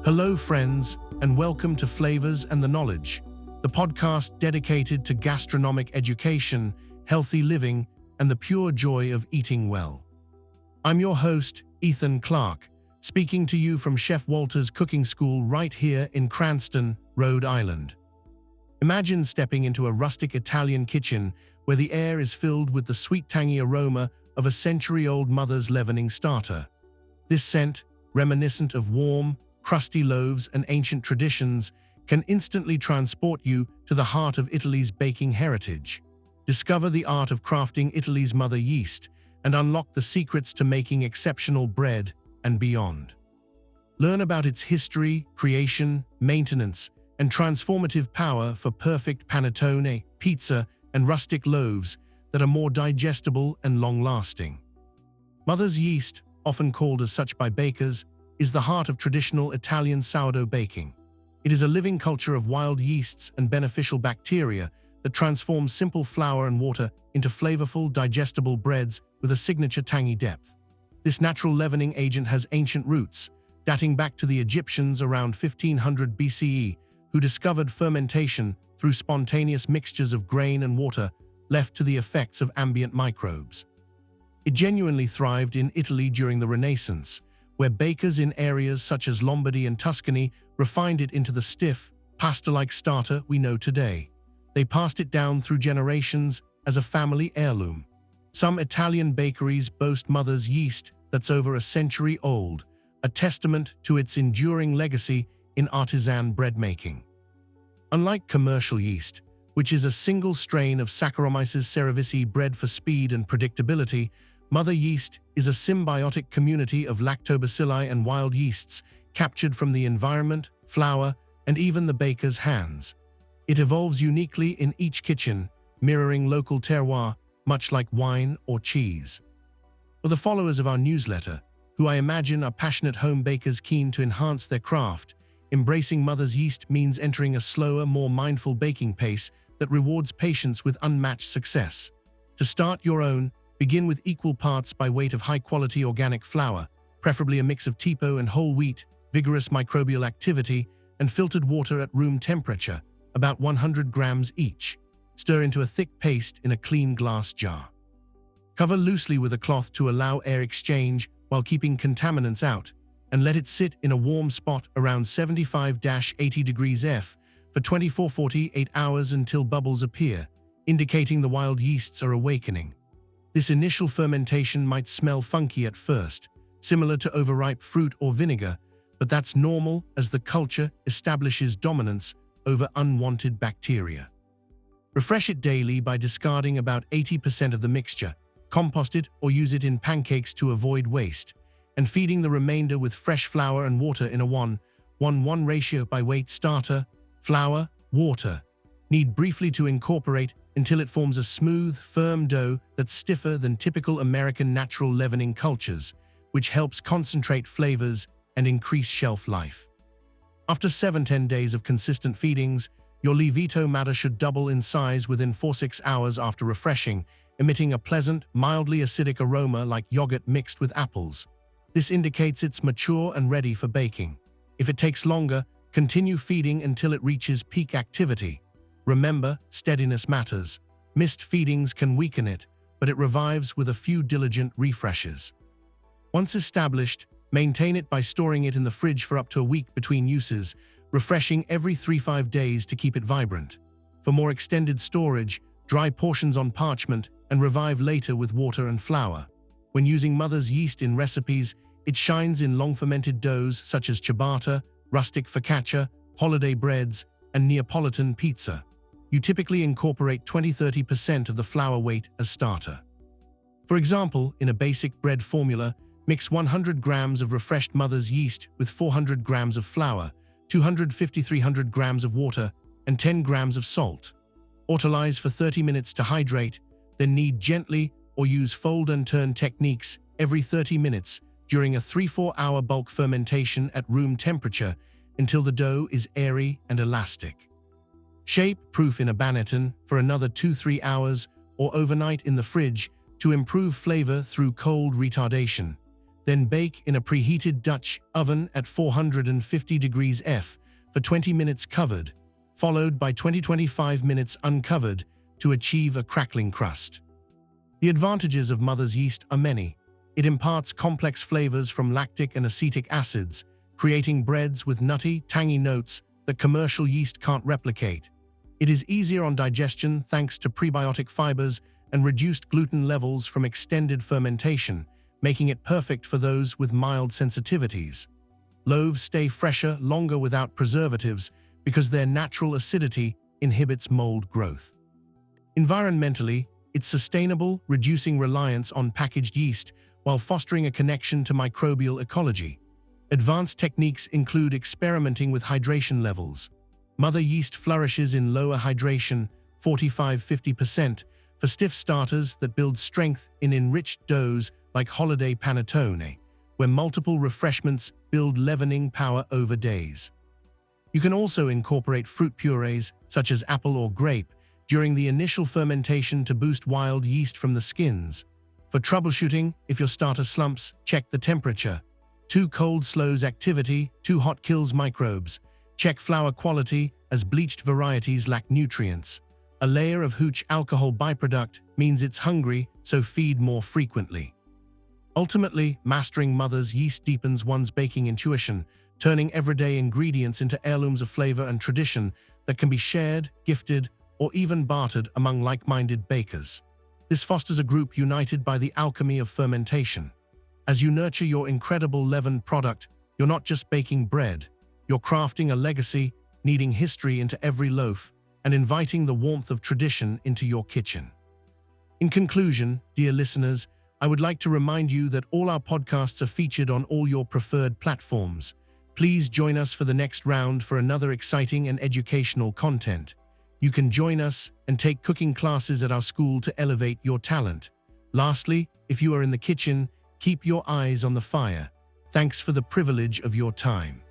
Hello, friends, and welcome to Flavors and the Knowledge, the podcast dedicated to gastronomic education, healthy living, and the pure joy of eating well. I'm your host, Ethan Clark, speaking to you from Chef Walter's cooking school right here in Cranston, Rhode Island. Imagine stepping into a rustic Italian kitchen where the air is filled with the sweet-tangy aroma of a century-old mother's leavening starter. This scent, reminiscent of warm, crusty loaves and ancient traditions, can instantly transport you to the heart of Italy's baking heritage. Discover the art of crafting Italy's mother yeast and unlock the secrets to making exceptional bread and beyond. Learn about its history, creation, maintenance, and transformative power for perfect panettone, pizza, and rustic loaves that are more digestible and long-lasting. Mother's yeast, often called as such by bakers, is the heart of traditional Italian sourdough baking. It is a living culture of wild yeasts and beneficial bacteria that transforms simple flour and water into flavorful, digestible breads with a signature tangy depth. This natural leavening agent has ancient roots, dating back to the Egyptians around 1500 BCE, who discovered fermentation through spontaneous mixtures of grain and water left to the effects of ambient microbes. It genuinely thrived in Italy during the Renaissance, where bakers in areas such as Lombardy and Tuscany refined it into the stiff, pasta-like starter we know today. They passed it down through generations as a family heirloom. Some Italian bakeries boast mother's yeast that's over a century old, a testament to its enduring legacy in artisan bread making. Unlike commercial yeast, which is a single strain of Saccharomyces cerevisiae bred for speed and predictability, mother yeast is a symbiotic community of lactobacilli and wild yeasts captured from the environment, flour, and even the baker's hands. It evolves uniquely in each kitchen, mirroring local terroir, much like wine or cheese. For the followers of our newsletter, who I imagine are passionate home bakers keen to enhance their craft, embracing mother's yeast means entering a slower, more mindful baking pace that rewards patience with unmatched success. To start your own, begin with equal parts by weight of high-quality organic flour, preferably a mix of tipo and whole wheat, vigorous microbial activity, and filtered water at room temperature, about 100 grams each. Stir into a thick paste in a clean glass jar. Cover loosely with a cloth to allow air exchange while keeping contaminants out, and let it sit in a warm spot around 75-80 degrees F for 24-48 hours until bubbles appear, indicating the wild yeasts are awakening. This initial fermentation might smell funky at first, similar to overripe fruit or vinegar, but that's normal as the culture establishes dominance over unwanted bacteria. Refresh it daily by discarding about 80% of the mixture, compost it or use it in pancakes to avoid waste, and feeding the remainder with fresh flour and water in a 1:1 ratio by weight. Starter, flour, water. Knead briefly to incorporate until it forms a smooth, firm dough that's stiffer than typical American natural leavening cultures, which helps concentrate flavors and increase shelf life. After 7-10 days of consistent feedings, your lievito matter should double in size within 4-6 hours after refreshing, emitting a pleasant, mildly acidic aroma like yogurt mixed with apples. This indicates it's mature and ready for baking. If it takes longer, continue feeding until it reaches peak activity. Remember, steadiness matters. Missed feedings can weaken it, but it revives with a few diligent refreshes. Once established, maintain it by storing it in the fridge for up to a week between uses, refreshing every 3-5 days to keep it vibrant. For more extended storage, dry portions on parchment and revive later with water and flour. When using mother's yeast in recipes, it shines in long-fermented doughs such as ciabatta, rustic focaccia, holiday breads, and Neapolitan pizza. You typically incorporate 20-30% of the flour weight as starter. For example, in a basic bread formula, mix 100 grams of refreshed mother's yeast with 400 grams of flour, 250-300 grams of water, and 10 grams of salt. Autolyze for 30 minutes to hydrate, then knead gently or use fold and turn techniques every 30 minutes during a 3-4 hour bulk fermentation at room temperature until the dough is airy and elastic. Shape proof in a panettone for another 2-3 hours or overnight in the fridge to improve flavor through cold retardation. Then bake in a preheated Dutch oven at 450 degrees F for 20 minutes covered, followed by 20-25 minutes uncovered to achieve a crackling crust. The advantages of mother's yeast are many. It imparts complex flavors from lactic and acetic acids, creating breads with nutty, tangy notes that commercial yeast can't replicate. It is easier on digestion thanks to prebiotic fibers and reduced gluten levels from extended fermentation, making it perfect for those with mild sensitivities. Loaves stay fresher longer without preservatives because their natural acidity inhibits mold growth. Environmentally, it's sustainable, reducing reliance on packaged yeast while fostering a connection to microbial ecology. Advanced techniques include experimenting with hydration levels. Mother yeast flourishes in lower hydration, 45–50%, for stiff starters that build strength in enriched doughs like holiday panettone, where multiple refreshments build leavening power over days. You can also incorporate fruit purees, such as apple or grape, during the initial fermentation to boost wild yeast from the skins. For troubleshooting, if your starter slumps, check the temperature. Too cold slows activity, too hot kills microbes. Check flour quality, as bleached varieties lack nutrients. A layer of hooch alcohol byproduct means it's hungry, so feed more frequently. Ultimately, mastering mother's yeast deepens one's baking intuition, turning everyday ingredients into heirlooms of flavor and tradition that can be shared, gifted, or even bartered among like-minded bakers. This fosters a group united by the alchemy of fermentation. As you nurture your incredible leavened product, you're not just baking bread, you're crafting a legacy, kneading history into every loaf, and inviting the warmth of tradition into your kitchen. In conclusion, dear listeners, I would like to remind you that all our podcasts are featured on all your preferred platforms. Please join us for the next round for another exciting and educational content. You can join us and take cooking classes at our school to elevate your talent. Lastly, if you are in the kitchen, keep your eyes on the fire. Thanks for the privilege of your time.